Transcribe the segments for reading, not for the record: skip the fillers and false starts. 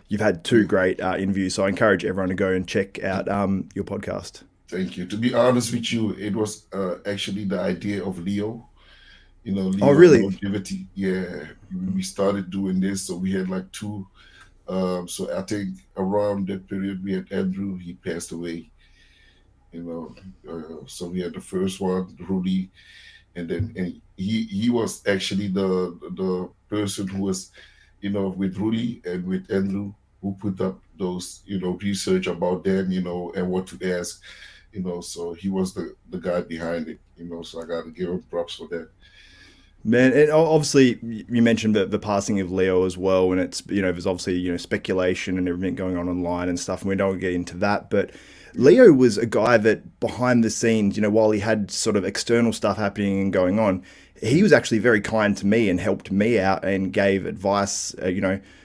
you've had two great interviews. So I encourage everyone to go and check out your podcast. Thank you. To be honest with you, it was actually the idea of Leo. Oh, Leo really? longevity. Yeah, we started doing this, so we had like two. So I think around that period we had Andrew. He passed away. You know, so we had the first one, Rudy, and he was actually the person who was, with Rudy and with Andrew, who put up those research about them, and what to ask, so he was the guy behind it, so I got to give him props for that. Man, and obviously you mentioned the passing of Leo as well, and it's there's obviously speculation and everything going on online and stuff, and we don't get into that. But Yeah, Leo was a guy that behind the scenes, while he had sort of external stuff happening and going on, he was actually very kind to me and helped me out and gave advice,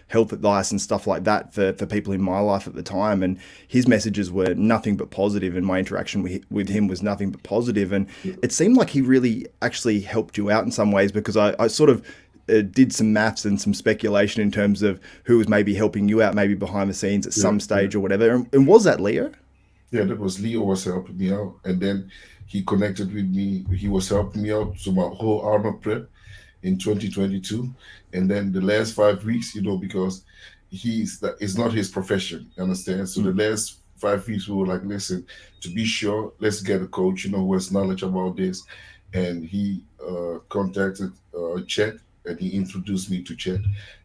health advice and stuff like that for people in my life at the time. And his messages were nothing but positive, and my interaction with him was nothing but positive. And yeah, it seemed like he really actually helped you out in some ways, because I sort of did some maths and some speculation in terms of who was maybe helping you out, maybe behind the scenes at yeah, some yeah. stage or whatever. And was that Leo? Yeah, that was Leo was helping me out, and then he connected with me. He was helping me out to my whole Arnold prep in 2022, and then the last 5 weeks, because it's not his profession, you understand? So the Mm. last 5 weeks, we were like, listen, to be sure, let's get a coach, who has knowledge about this, and he contacted Chet, and he introduced me to Chet,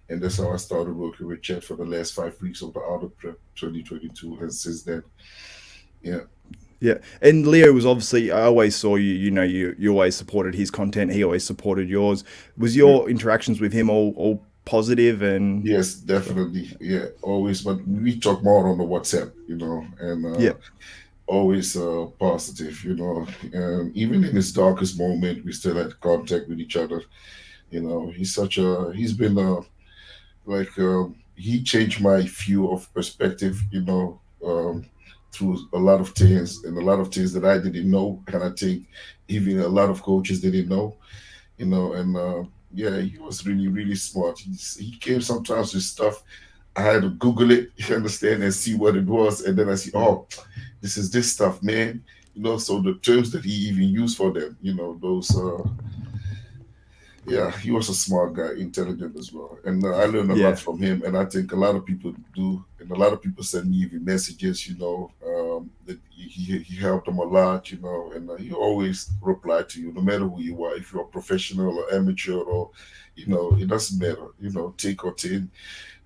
and that's how I started working with Chet for the last 5 weeks of the Arnold prep 2022, and since then, yeah. Yeah, and Leo was obviously. I always saw you. You always supported his content. He always supported yours. Was Yeah. your interactions with him all positive and Yes, stuff? definitely. Yeah, always. But we talk more on the WhatsApp, and Yeah, always positive, And even in his darkest moment, we still had contact with each other. He's been he changed my view of perspective, through a lot of things and a lot of things that I didn't know. And I think even a lot of coaches didn't know, and yeah, he was really, really smart. He came sometimes with stuff I had to Google it, you understand, and see what it was. And then I see, yeah, oh, this is this stuff, man. So the terms that he even used for them, those, yeah, he was a smart guy, intelligent as well. And I learned a lot yeah. from him. And I think a lot of people do. And a lot of people send me even messages, that he helped them a lot, and he always replied to you, no matter who you are, if you're a professional or amateur or, it doesn't matter, thick or thin,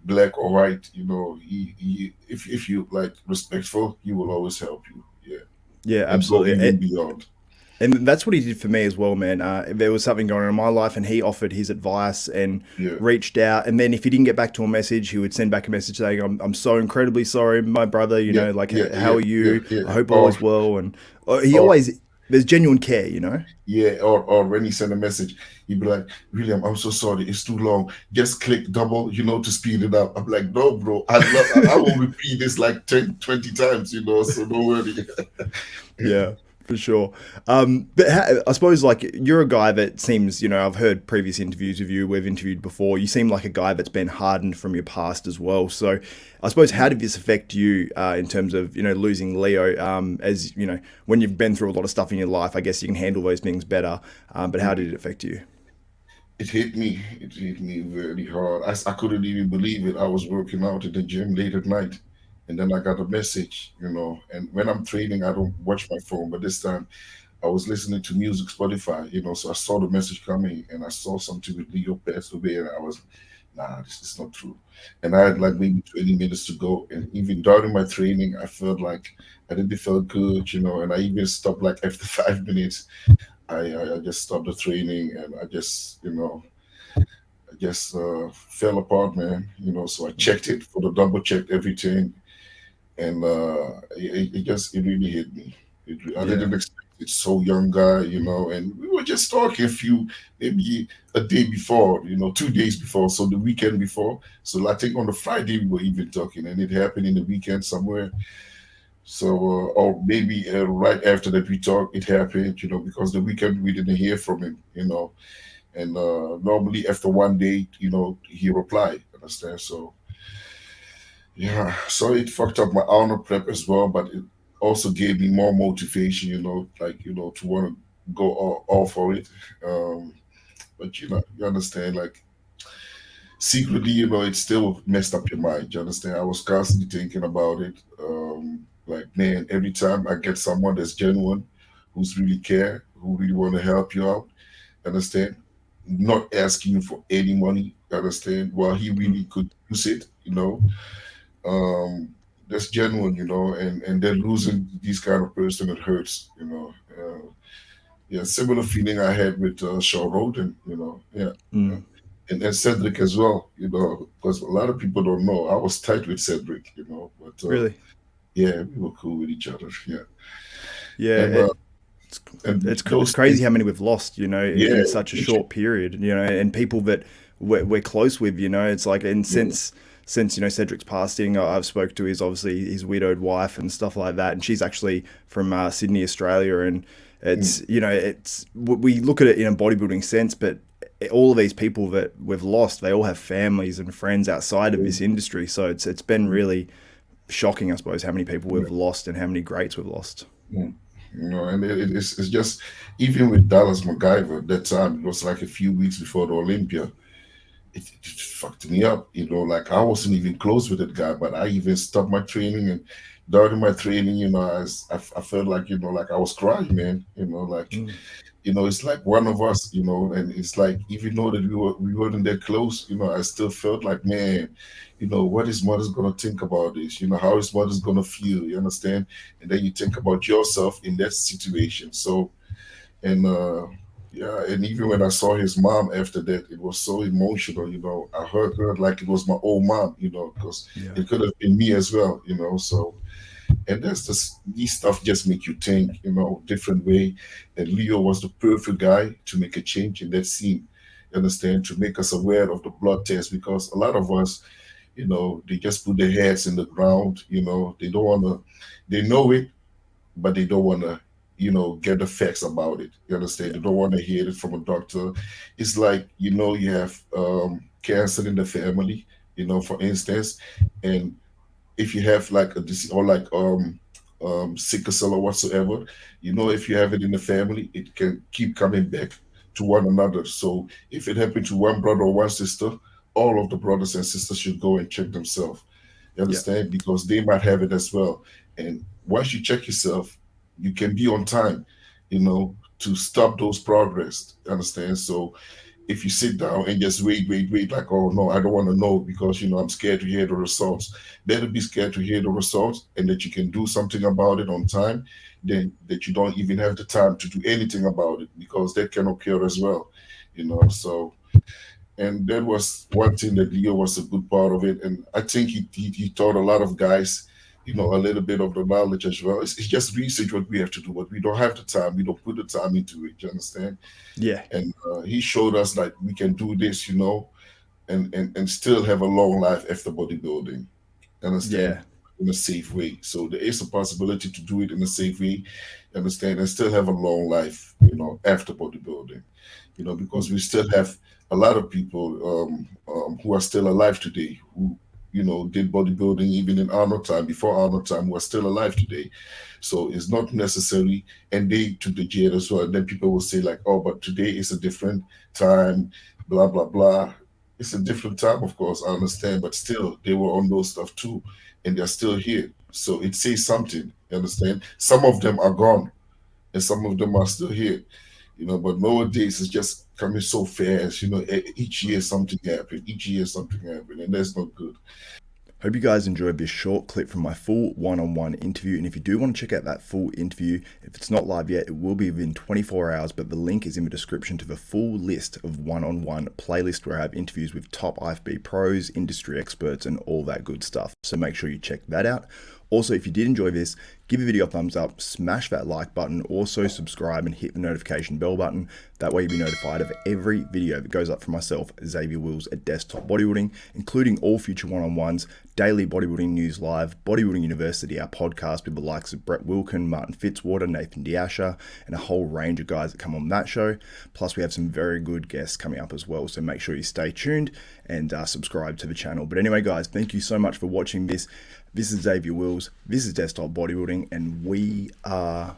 black or white, if you like respectful, he will always help you. Yeah. Yeah, And go absolutely. even beyond. And that's what he did for me as well, man. There was something going on in my life, and he offered his advice and Yeah. reached out. And then if he didn't get back to a message, he would send back a message saying, I'm so incredibly sorry, my brother. Yeah. Like, Yeah. how Yeah. are Yeah. you? Yeah. I hope all Or is well." And he or always, there's genuine care. yeah, or when he sent a message, he'd be like, William, I'm so sorry, it's too long. Just click double, to speed it up. I'm like, no, bro, I will repeat this like 10, 20 times, so don't worry. Yeah, for sure. But I suppose like you're a guy that seems, I've heard previous interviews with you, we've interviewed before. You seem like a guy that's been hardened from your past as well. So I suppose how did this affect you in terms of, losing Leo? As when you've been through a lot of stuff in your life, I guess you can handle those things better. But how did it affect you? It hit me very hard. I couldn't even believe it. I was working out in the gym late at night, and then I got a message, and when I'm training, I don't watch my phone, but this time I was listening to music, Spotify, so I saw the message coming, and I saw something with Leo passed away, and I was, nah, this is not true. And I had like maybe 20 minutes to go, and even during my training, I felt like I didn't feel good, and I even stopped like after 5 minutes. I just stopped the training, and I just fell apart, man. So I checked it for the double checked everything, and it really hit me. I Yeah. didn't expect it. So young guy, and we were just talking a few, maybe a day before, 2 days before, so the weekend before. So I think on the Friday we were even talking, and it happened in the weekend somewhere. So or maybe right after that we talked, it happened, because the weekend we didn't hear from him, and normally after one day, he replied. Understand? So Yeah, so it fucked up my Arnold prep as well, but it also gave me more motivation, like, to want to go all for it. Um, but you understand, like secretly, it still messed up your mind. You understand? I was constantly thinking about it. Like, man, every time I get someone that's genuine, who's really care, who really want to help you out, understand? Not asking you for any money, understand? Well, he Mm, really could use it. Um, that's genuine, and then losing these kind of person, it hurts. Yeah, similar feeling I had with Shaw Roden. Yeah. mm, And Cedric as well, because a lot of people don't know. I was tight with Cedric, but really? yeah, we were cool with each other. Yeah. Yeah, And it's and it's those crazy things, how many we've lost, yeah, in such a short period, and people that we're close with, it's like, and yeah, since Cedric's passing, I've spoke to his obviously his widowed wife and stuff like that, and she's actually from Sydney, Australia, and mm, it's we look at it in a bodybuilding sense, but all of these people that we've lost, they all have families and friends outside of mm, this industry, so it's been mm, really shocking, I suppose, how many people yeah, we've lost and how many greats we've lost. mm. And it's just even with Dallas MacGyver, that time it was like a few weeks before the Olympia. It fucked me up. Like I wasn't even close with that guy, but I even stopped my training, and during my training, I felt like, like I was crying, man. Like, Mm, it's like one of us, and it's like even though that we weren't that close, I still felt like, man, what is mother's gonna think about this? How is mother's gonna feel? You understand? And then you think about yourself in that situation. So, and yeah, and even when I saw his mom after that, it was so emotional. I heard her like it was my old mom. Because yeah. it could have been me as well. So, and that's just these stuff just make you think, different way. And Leo was the perfect guy to make a change in that scene. You understand? To make us aware of the blood test, because a lot of us, they just put their heads in the ground. They don't wanna, they know it, but they don't want to, get the facts about it. You understand? Yeah. They don't want to hear it from a doctor. It's like, you have cancer in the family, for instance, and if you have like a disease or like sickle cell or whatsoever, if you have it in the family, it can keep coming back to one another. So if it happened to one brother or one sister, all of the brothers and sisters should go and check themselves. You Yeah. understand? Because they might have it as well. And once you check yourself, you can be on time, to stop those progress. You understand? So if you sit down and just wait, like, oh no, I don't want to know because I'm scared to hear the results. Better be scared to hear the results and that you can do something about it on time, than that you don't even have the time to do anything about it because that can occur as well. So and that was one thing that Leo was a good part of it, and I think he taught a lot of guys, a little bit of the knowledge as well. It's just research what we have to do, but we don't have the time. We don't put the time into it. You understand? Yeah. And he showed us that we can do this, and still have a long life after bodybuilding. Understand? Yeah. In a safe way. So there is a possibility to do it in a safe way, understand, and still have a long life, after bodybuilding. Because we still have a lot of people who are still alive today who, did bodybuilding even in Arnold time, before Arnold time, who are still alive today. So it's not necessary, and they took the jet as well. And then people will say like, oh, but today is a different time, blah blah blah. It's a different time, of course, I understand, but still, they were on those stuff too, and they're still here. So it says something. You understand? Some of them are gone, and some of them are still here. But nowadays it's just coming so fast. Each year something happened. Each year something happened, and that's not good. Hope you guys enjoyed this short clip from my full one-on-one interview. And if you do want to check out that full interview, if it's not live yet, it will be within 24 hours, but the link is in the description to the full list of one-on-one playlist where I have interviews with top IFB pros, industry experts, and all that good stuff. So make sure you check that out. Also, if you did enjoy this, give the video a thumbs up, smash that like button, also subscribe and hit the notification bell button. That way you'll be notified of every video that goes up from myself, Xavier Wills at Desktop Bodybuilding, including all future one-on-ones, daily bodybuilding news live, Bodybuilding University, our podcast with the likes of Brett Wilkin, Martin Fitzwater, Nathan Diasha, and a whole range of guys that come on that show. Plus, we have some very good guests coming up as well, so make sure you stay tuned and subscribe to the channel. But anyway, guys, thank you so much for watching this. This is Xavier Wills, this is Desktop Bodybuilding, and we are